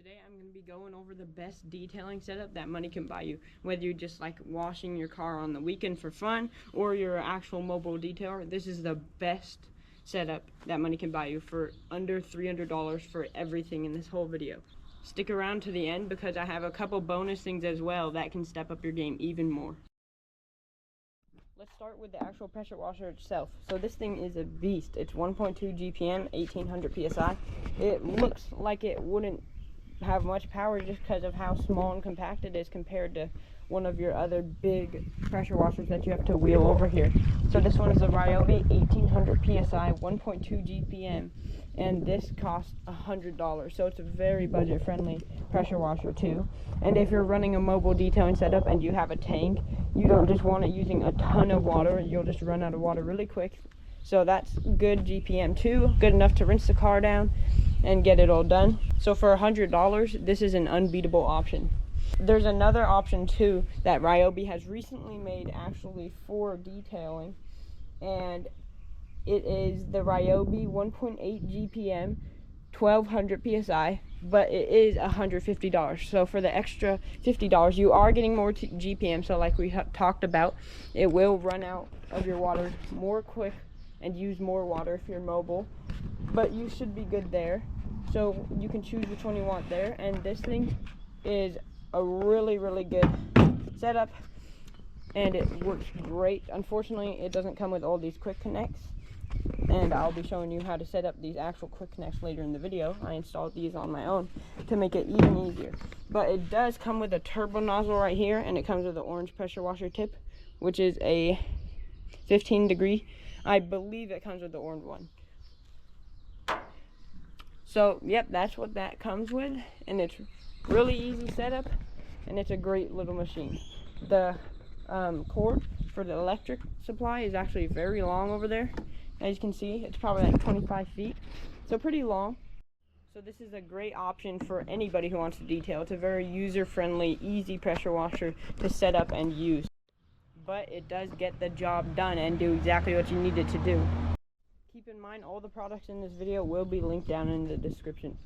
Today I'm going to be going over the best detailing setup that money can buy you. Whether you just like washing your car on the weekend for fun or you're an actual mobile detailer, this is the best setup that money can buy you for under $300 for everything in this whole video. Stick around to the end because I have a couple bonus things as well that can step up your game even more. Let's start with the actual pressure washer itself. So this thing is a beast. It's 1.2 GPM, 1800 PSI. It looks like it wouldn't have much power just because of how small and compact it is compared to one of your other big pressure washers that you have to wheel over here. So this one is a Ryobi 1800 PSI 1.2 GPM, and this costs $100, so it's a very budget friendly pressure washer too. And if you're running a mobile detailing setup and you have a tank, you don't just want it using a ton of water, you'll just run out of water really quick. So that's good GPM too, good enough to rinse the car down and get it all done. So for $100, this is an unbeatable option. There's another option too that Ryobi has recently made actually for detailing, and it is the Ryobi 1.8 GPM 1200 PSI, but it is $150. So for the extra $50, you are getting more GPM. So like we talked about, it will run out of your water more quick and use more water if you're mobile, but you should be good there. So you can choose which one you want there, and this thing is a really good setup and it works great. Unfortunately, it doesn't come with all these quick connects, and I'll be showing you how to set up these actual quick connects later in the video. I installed these on my own to make it even easier, but it does come with a turbo nozzle right here, and it comes with an orange pressure washer tip, which is a 15 degree. I believe it comes with the orange one. So yep, that's what that comes with, and it's really easy setup, and it's a great little machine. The cord for the electric supply is actually very long over there. As you can see, it's probably like 25 feet, so pretty long. So this is a great option for anybody who wants to detail. It's a very user-friendly, easy pressure washer to set up and use, but it does get the job done and do exactly what you need it to do. Keep in mind, all the products in this video will be linked down in the description.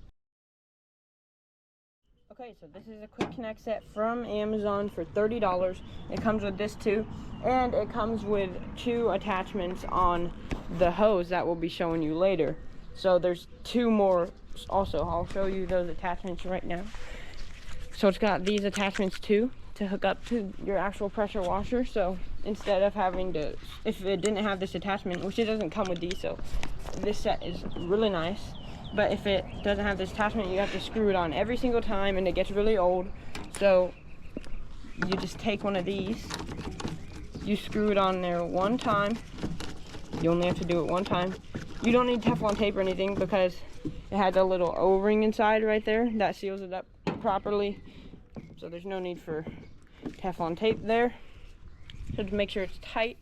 Okay, so this is a quick connect set from Amazon for $30. It comes with this too, and it comes with 2 attachments on the hose that we'll be showing you later. So there's 2 more also. I'll show you those attachments right now. So it's got these attachments too to hook up to your actual pressure washer. So instead of having to, if it didn't have this attachment, which it doesn't come with these, so this set is really nice. But if it doesn't have this attachment, you have to screw it on every single time, and it gets really old. So you just take one of these, you screw it on there one time. You only have to do it one time. You don't need Teflon tape or anything because it has a little O-ring inside right there that seals it up properly. So there's no need for Teflon tape there. So to make sure it's tight.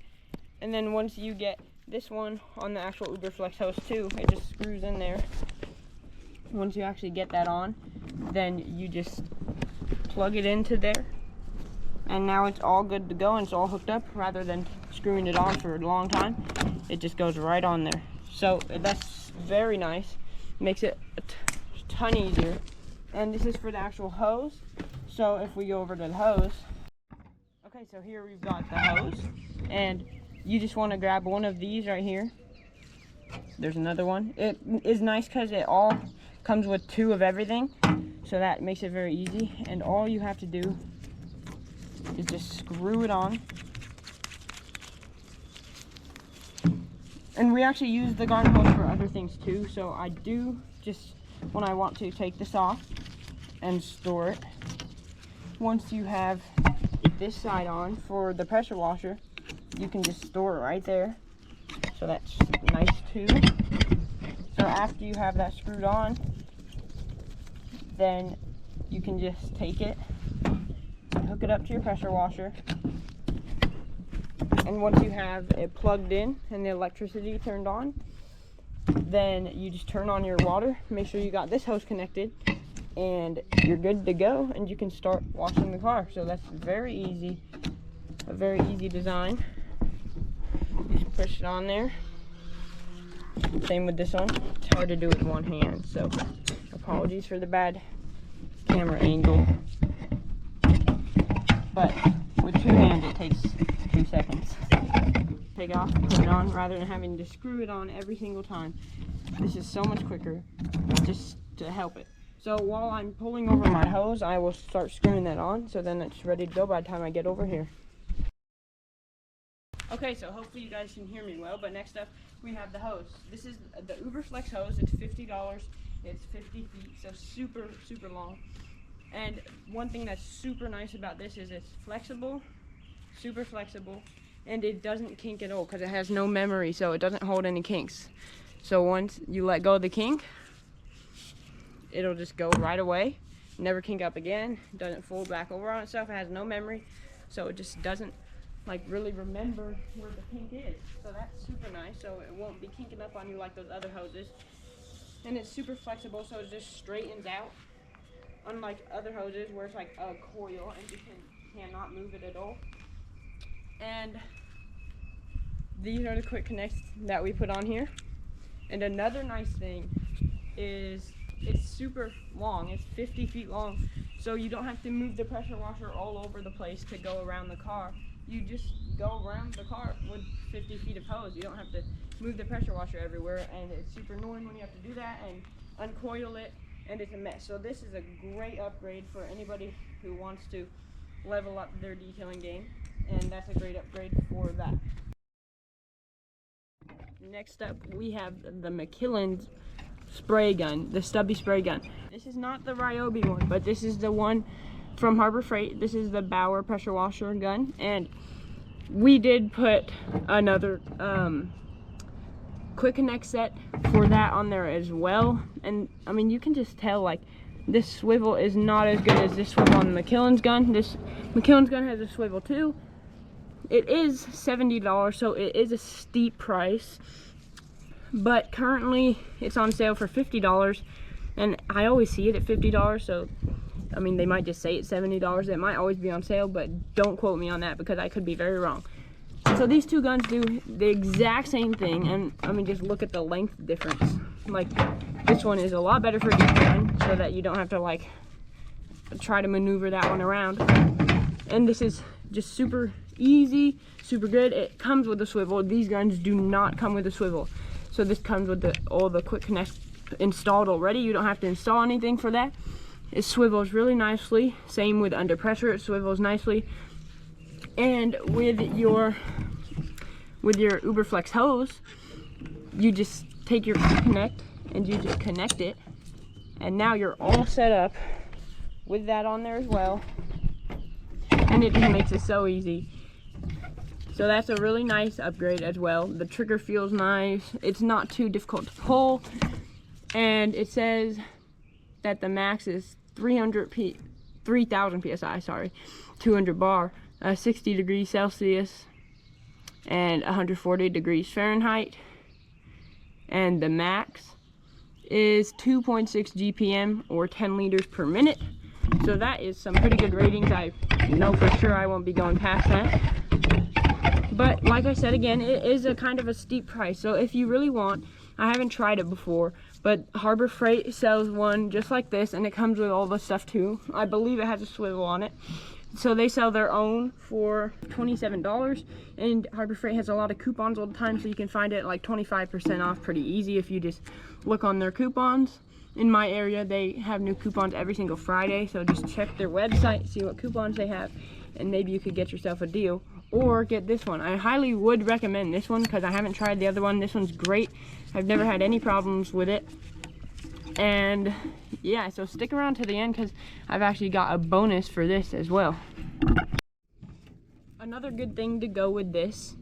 And then once you get this one on the actual UBERFLEX hose too, it just screws in there. Once you actually get that on, then you just plug it into there, and now it's all good to go and it's all hooked up. Rather than screwing it on for a long time, it just goes right on there. So that's very nice, makes it a ton easier. And this is for the actual hose. So if we go over to the hose, okay, so here we've got the hose, and you just want to grab one of these right here. There's another one. It is nice because it all comes with 2 of everything, so that makes it very easy. And all you have to do is just screw it on. And we actually use the garden hose for other things too, so I do just, when I want to, take this off and store it. Once you have this side on for the pressure washer, you can just store it right there. So that's nice too. So after you have that screwed on, then you can just take it and hook it up to your pressure washer. And once you have it plugged in and the electricity turned on, then you just turn on your water, make sure you got this hose connected, and you're good to go, and you can start washing the car. So that's very easy, a very easy design. Just push it on there. Same with this one. It's hard to do with one hand, so apologies for the bad camera angle. But with two hands, it takes 2 seconds. Take it off, put it on, rather than having to screw it on every single time. This is so much quicker, just to help it. So while I'm pulling over my hose, I will start screwing that on, so then it's ready to go by the time I get over here. Okay, so hopefully you guys can hear me well, but next up we have the hose. This is the UBERFLEX hose. It's $50. It's 50 feet, so super, super long. And one thing that's super nice about this is it's flexible, super flexible, and it doesn't kink at all because it has no memory, so it doesn't hold any kinks. So once you let go of the kink, it'll just go right away, never kink up again, doesn't fold back over on itself. It has no memory, so it just doesn't like really remember where the kink is. So that's super nice, so it won't be kinking up on you like those other hoses. And it's super flexible, so it just straightens out, unlike other hoses where it's like a coil and you cannot move it at all. And these are the quick connects that we put on here. And another nice thing is it's super long. It's 50 feet long, so you don't have to move the pressure washer all over the place to go around the car. You just go around the car with 50 feet of hose. You don't have to move the pressure washer everywhere, and it's super annoying when you have to do that and uncoil it, and it's a mess. So this is a great upgrade for anybody who wants to level up their detailing game, and that's a great upgrade for that. Next up, we have the McKillans spray gun, the stubby spray gun. This is not the Ryobi one, but this is the one from Harbor Freight. This is the Bauer pressure washer gun, and we did put another quick connect set for that on there as well. And I mean, you can just tell like this swivel is not as good as this swivel on the McKillans gun. This McKillans gun has a swivel too. It is $70, so it is a steep price, but currently it's on sale for $50, and I always see it at $50. So I mean, they might just say it's $70. It might always be on sale, but don't quote me on that because I could be very wrong. So these two guns do the exact same thing, and I mean, just look at the length difference. Like, this one is a lot better for detailing, so that you don't have to like try to maneuver that one around. And this is just super easy, super good. It comes with a swivel. These guns do not come with a swivel, so this comes with all the quick connects installed already. You don't have to install anything for that. It swivels really nicely. Same with under pressure, it swivels nicely. And with your UBERFLEX hose, you just take your connect and you just connect it, and now you're all set up with that on there as well. And it just makes it so easy. So that's a really nice upgrade as well. The trigger feels nice. It's not too difficult to pull, and it says that the max is 3,000 psi, sorry, 200 bar, 60 degrees Celsius, and 140 degrees Fahrenheit. And the max is 2.6 GPM or 10 liters per minute. So that is some pretty good ratings. I know for sure I won't be going past that. But like I said again, it is a kind of a steep price. So if you really want, I haven't tried it before, but Harbor Freight sells one just like this, and it comes with all the stuff too. I believe it has a swivel on it. So they sell their own for $27, and Harbor Freight has a lot of coupons all the time, so you can find it like 25% off pretty easy if you just look on their coupons. In my area, they have new coupons every single Friday, so just check their website, see what coupons they have, and maybe you could get yourself a deal. Or get this one. I highly would recommend this one because I haven't tried the other one. This one's great. I've never had any problems with it. And yeah, so stick around to the end because I've actually got a bonus for this as well. Another good thing to go with this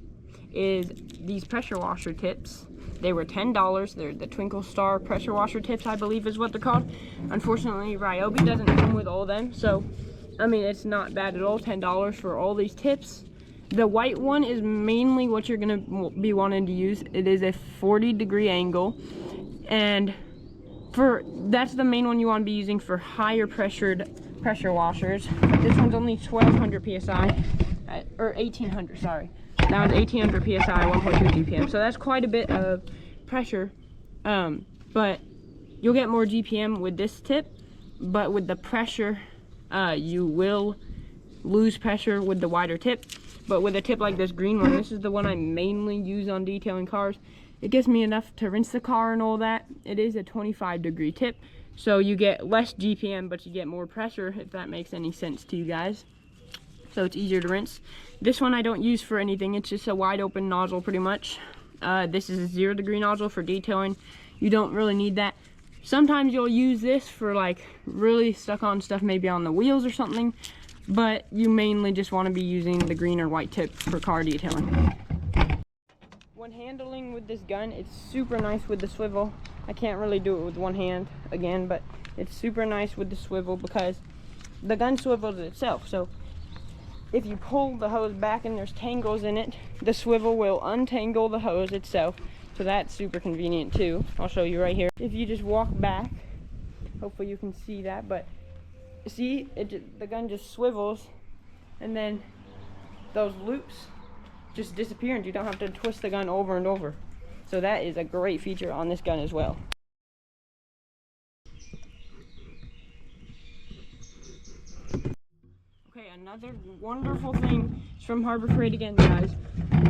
is these pressure washer tips. They were $10. They're the Twinkle Star pressure washer tips, I believe is what they're called. Unfortunately, Ryobi doesn't come with all them, so I mean, it's not bad at all. $10 for all these tips. The white one is mainly what you're gonna be wanting to use. It is a 40-degree angle, and that's the main one you want to be using for higher pressured pressure washers. This one's only 1200 psi, or 1800, sorry. That one's 1800 psi, 1.2 GPM. So that's quite a bit of pressure, but you'll get more GPM with this tip. but with the pressure, you will lose pressure with the wider tip. But with a tip like this green one, this is the one I mainly use on detailing cars. It gives me enough to rinse the car and all that. It is a 25-degree tip, so you get less GPM, but you get more pressure, if that makes any sense to you guys. So it's easier to rinse. This one I don't use for anything. It's just a wide open nozzle pretty much. This is a 0-degree nozzle for detailing. You don't really need that. Sometimes you'll use this for like really stuck on stuff, maybe on the wheels or something, but you mainly just want to be using the green or white tip for car detailing. When handling with this gun, it's super nice with the swivel. I can't really do it with one hand again, but it's super nice with the swivel because the gun swivels itself. So if you pull the hose back and there's tangles in it, the swivel will untangle the hose itself. So that's super convenient too. I'll show you right here. If you just walk back, hopefully you can see that, but see, the gun just swivels and then those loops just disappear and you don't have to twist the gun over and over. So that is a great feature on this gun as well. Okay, another wonderful thing is from Harbor Freight again, guys,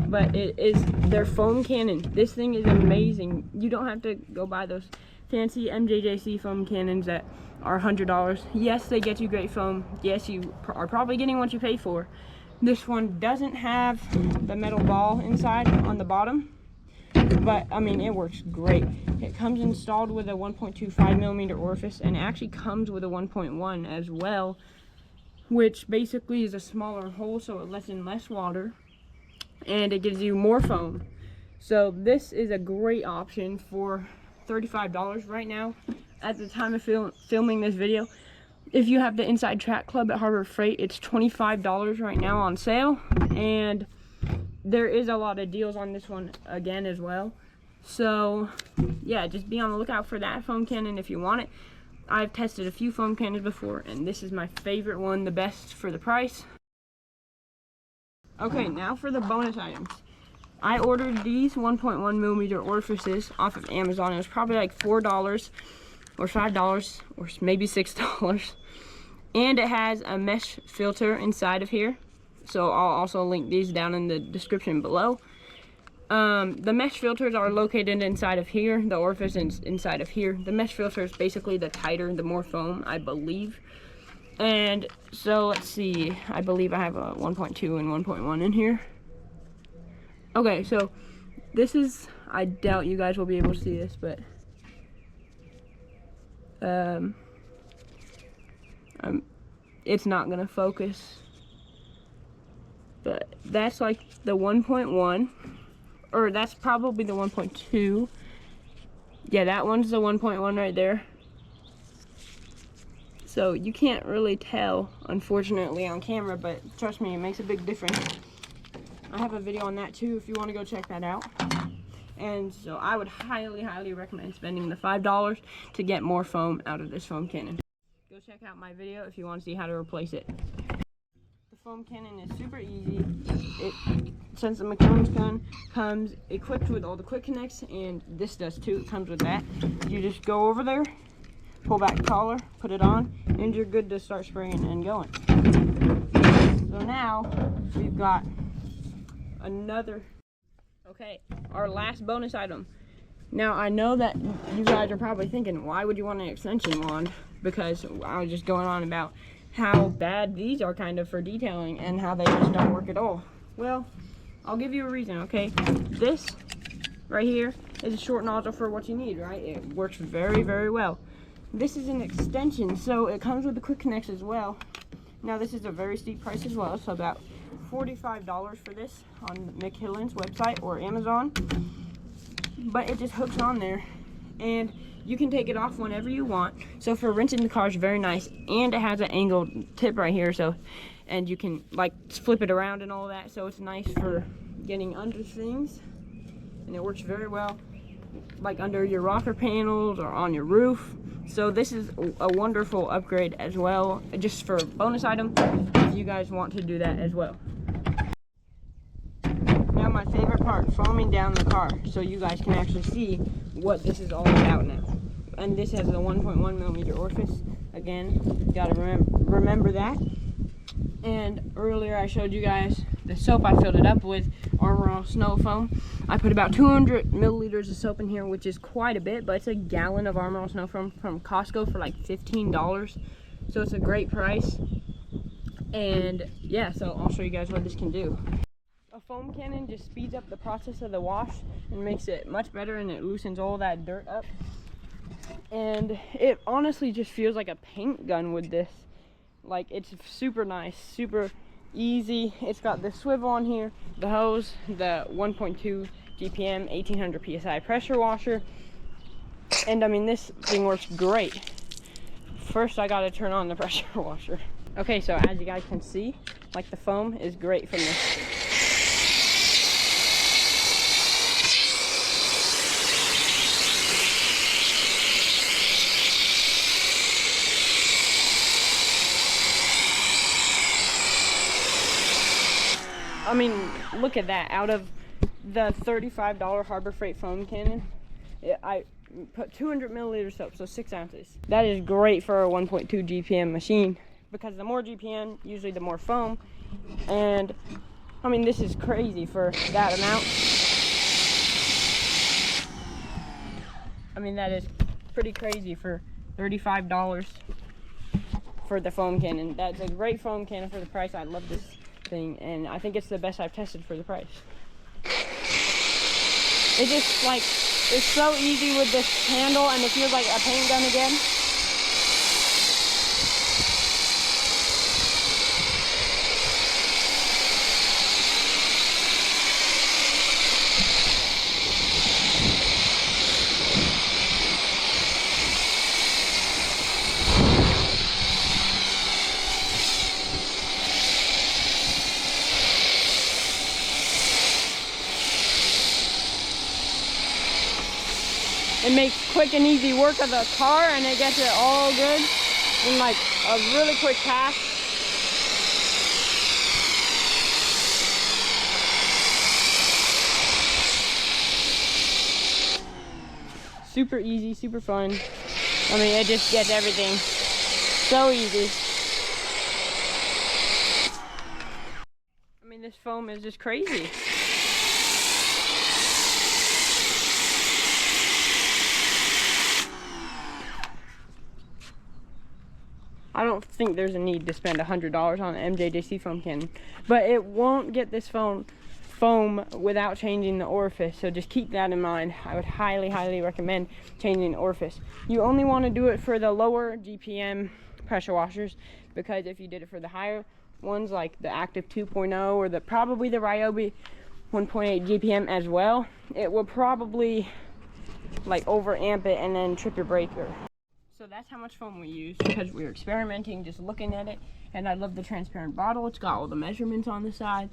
but it is their foam cannon. This thing is amazing. You don't have to go buy those fancy MJJC foam cannons that are $100. Yes, they get you great foam. Yes, you are probably getting what you pay for. This one doesn't have the metal ball inside on the bottom, but I mean, it works great. It comes installed with a 1.25 millimeter orifice, and it actually comes with a 1.1 as well, which basically is a smaller hole, so it lets in less water and it gives you more foam. So this is a great option for $35 right now at the time of filming this video. If you have the Inside Track Club at Harbor Freight, it's $25 right now on sale, and there is a lot of deals on this one again as well. So yeah, just be on the lookout for that foam cannon if you want it. I've tested a few foam cannons before, and this is my favorite one, the best for the price. Okay, now for the bonus items. I ordered these 1.1 millimeter orifices off of Amazon. It was probably like $4 or $5 or maybe $6. And it has a mesh filter inside of here. So I'll also link these down in the description below. The mesh filters are located inside of here. The orifice is inside of here. The mesh filter is basically the tighter, the more foam, I believe. And so let's see, I believe I have a 1.2 and 1.1 in here. Okay, so this is, I doubt you guys will be able to see this, but it's not gonna focus, but that's like the 1.1, or that's probably the 1.2. Yeah, that one's the 1.1 right there. So you can't really tell, unfortunately, on camera, but trust me, it makes a big difference. I have a video on that too if you want to go check that out. And so I would highly recommend spending the $5 to get more foam out of this foam cannon. Go check out my video if you want to see how to replace it. The foam cannon is super easy. Since the McKillans gun comes equipped with all the quick connects, and this does too, it comes with that. You just go over there, pull back the collar, put it on, and you're good to start spraying and going. So now we've got another, okay, our last bonus item. Now I know that you guys are probably thinking, why would you want an extension wand? Because I was just going on about how bad these are kind of for detailing and how they just don't work at all. Well, I'll give you a reason, okay? This right here is a short nozzle for what you need, right? It works very well. This is an extension, so it comes with the quick connects as well. Now this is a very steep price as well, so about $45 for this on McKillans website or Amazon. But it just hooks on there, and you can take it off whenever you want. So for rinsing the car is very nice, and it has an angled tip right here, so, and you can like flip it around and all that, so it's nice for getting under things, and it works very well like under your rocker panels or on your roof. So this is a wonderful upgrade as well, just for a bonus item if you guys want to do that as well. Now my favorite part, foaming down the car, so you guys can actually see what this is all about now. And this has a 1.1 millimeter orifice. Again, gotta remember that. And earlier I showed you guys the soap I filled it up with, Armor All Snow Foam. I put about 200 milliliters of soap in here, which is quite a bit, but it's a gallon of Armor All Snow Foam from Costco for like $15. So it's a great price. And yeah, so I'll show you guys what this can do. A foam cannon just speeds up the process of the wash and makes it much better, and it loosens all that dirt up. And it honestly just feels like a paint gun with this. Like, it's super nice, super easy. It's got the swivel on here, the hose, the 1.2 GPM, 1800 PSI pressure washer. And I mean, this thing works great. First, I gotta turn on the pressure washer. Okay, so as you guys can see, like, the foam is great from this. I mean, look at that. Out of the $35 Harbor Freight foam cannon, I put 200 milliliters soap, so 6 ounces. That is great for a 1.2 GPM machine, because the more GPM, usually the more foam. And I mean, this is crazy for that amount. I mean, that is pretty crazy for $35 for the foam cannon. That's a great foam cannon for the price. I love this thing, and I think it's the best I've tested for the price. It just, like, it's so easy with this handle, and it feels like a paint gun again. It makes quick and easy work of the car, and it gets it all good in like a really quick pass. Super easy, super fun. I mean, it just gets everything so easy. I mean, this foam is just crazy. I don't think there's a need to spend $100 on an MJJC foam cannon, but it won't get this foam without changing the orifice, so just keep that in mind. I would highly, highly recommend changing the orifice. You only want to do it for the lower GPM pressure washers, because if you did it for the higher ones, like the Active 2.0 or probably the Ryobi 1.8 GPM as well, it will probably like over amp it and then trip your breaker. So that's how much foam we use, because we were experimenting, just looking at it. And I love the transparent bottle. It's got all the measurements on the side.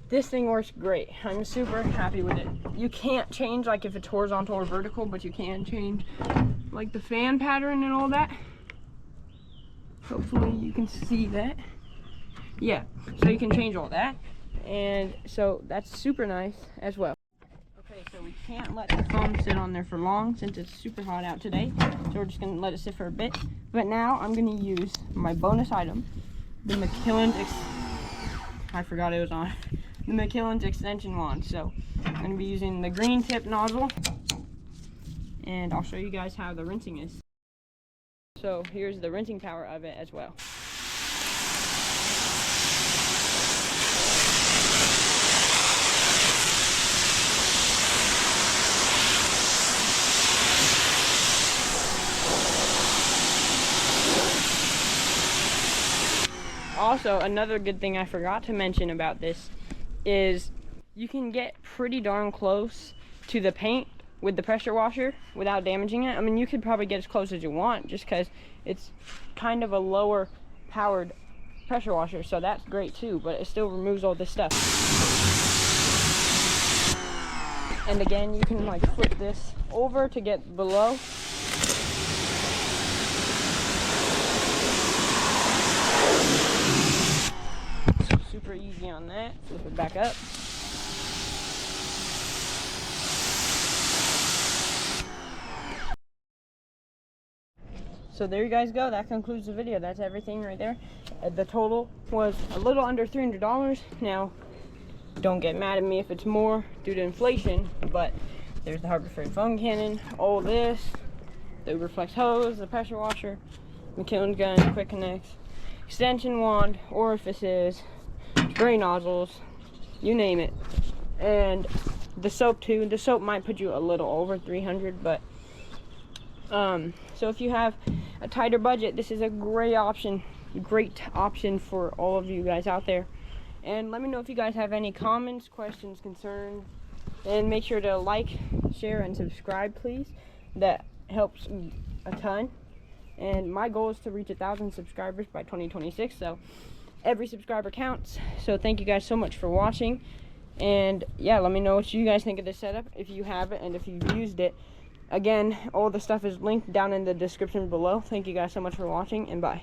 This thing works great. I'm super happy with it. You can't change like if it's horizontal or vertical, but you can change like the fan pattern and all that. Hopefully you can see that. Yeah, so you can change all that. And so that's super nice as well. Okay, so we can't let the foam sit on there for long since it's super hot out today. So we're just gonna let it sit for a bit. But now I'm gonna use my bonus item, the McKillans, I forgot it was on, the McKillans extension wand. So I'm gonna be using the green tip nozzle, and I'll show you guys how the rinsing is. So here's the rinsing power of it as well. Also, another good thing I forgot to mention about this is you can get pretty darn close to the paint with the pressure washer without damaging it. I mean, you could probably get as close as you want just because it's kind of a lower powered pressure washer, so that's great too, but it still removes all this stuff. And again, you can like flip this over to get below. Super easy on that. Flip it back up. So there you guys go. That concludes the video. That's everything right there. The total was a little under $300. Now, don't get mad at me if it's more due to inflation, but there's the Harbor Freight foam cannon, all this, the UBERFLEX hose, the pressure washer, McKillans gun, quick connects, extension wand, orifices, spray nozzles, you name it. And the soap too. The soap might put you a little over 300, but so if you have a tighter budget, this is a great option for all of you guys out there. And let me know if you guys have any comments, questions, concerns, and make sure to like, share, and subscribe, please. That helps a ton. And my goal is to reach 1,000 subscribers by 2026, so every subscriber counts. So thank you guys so much for watching. And yeah, let me know what you guys think of this setup, if you have it and if you've used it. Again, all the stuff is linked down in the description below. Thank you guys so much for watching, and bye.